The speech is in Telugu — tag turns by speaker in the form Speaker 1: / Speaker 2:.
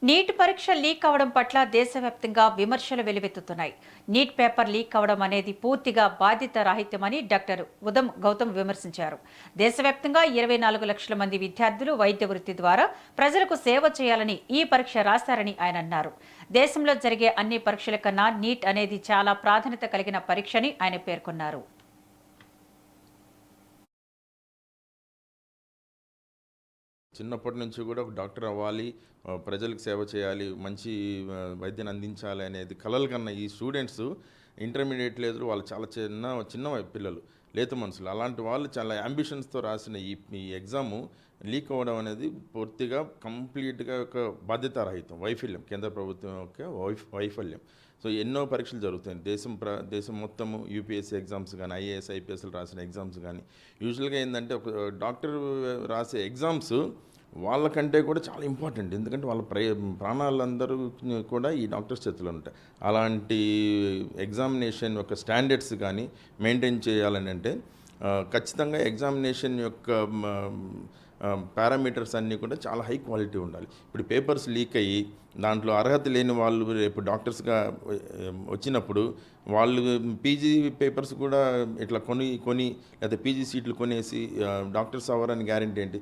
Speaker 1: నీట్ పరీక్ష లీక్ అవడం పట్ల దేశవ్యాప్తంగా విమర్శలు వెలువెత్తుతున్నాయి. నీట్ పేపర్ లీక్ అవడం అనేది పూర్తిగా బాధ్యత రాహిత్యమని డాక్టర్ ఉదమ్ గౌతమ్ విమర్శించారు. దేశవ్యాప్తంగా 24 లక్షల మంది విద్యార్థులు వైద్య వృత్తి ద్వారా ప్రజలకు సేవ చేయాలని ఈ పరీక్ష రాశారని ఆయన అన్నారు. దేశంలో జరిగే అన్ని పరీక్షల కన్నా నీట్ అనేది చాలా ప్రాధాన్యత కలిగిన పరీక్షని ఆయన పేర్కొన్నారు.
Speaker 2: చిన్నప్పటి నుంచి కూడా ఒక డాక్టర్ అవ్వాలి, ప్రజలకు సేవ చేయాలి, మంచి వైద్యాన్ని అందించాలి అనేది కలలు కన్నా ఈ స్టూడెంట్స్ ఇంటర్మీడియట్ లేదు, వాళ్ళు చాలా చిన్న చిన్న పిల్లలు, లేత మనుషులు. అలాంటి వాళ్ళు చాలా యాంబిషన్స్తో రాసిన ఈ ఎగ్జాము లీక్ అవ్వడం అనేది పూర్తిగా కంప్లీట్గా ఒక బాధ్యతారహితం, వైఫల్యం, కేంద్ర ప్రభుత్వం యొక్క వైఫల్యం. సో ఎన్నో పరీక్షలు జరుగుతాయి దేశం మొత్తము, యూపీఎస్సీ ఎగ్జామ్స్ కానీ, ఐఏఎస్ ఐపీఎస్లు రాసిన ఎగ్జామ్స్ కానీ. యూజువల్గా ఏంటంటే ఒక డాక్టర్ రాసే ఎగ్జామ్స్ వాళ్ళకంటే కూడా చాలా ఇంపార్టెంట్. ఎందుకంటే వాళ్ళ ప్రాణాలందరూ కూడా ఈ డాక్టర్స్ చేతిలో ఉంటాయి. అలాంటి ఎగ్జామినేషన్ యొక్క స్టాండర్డ్స్ కానీ మెయింటైన్ చేయాలని అంటే ఖచ్చితంగా ఎగ్జామినేషన్ యొక్క పారామీటర్స్ అన్నీ కూడా చాలా హై క్వాలిటీ ఉండాలి. ఇప్పుడు పేపర్స్ లీక్ అయ్యి దాంట్లో అర్హత లేని వాళ్ళు రేపు డాక్టర్స్గా వచ్చినప్పుడు వాళ్ళు పీజీ పేపర్స్ కూడా ఇట్లా కొని లేదా పీజీ సీట్లు కొనేసి డాక్టర్స్ అవ్వరని గ్యారెంటీ ఏంటి?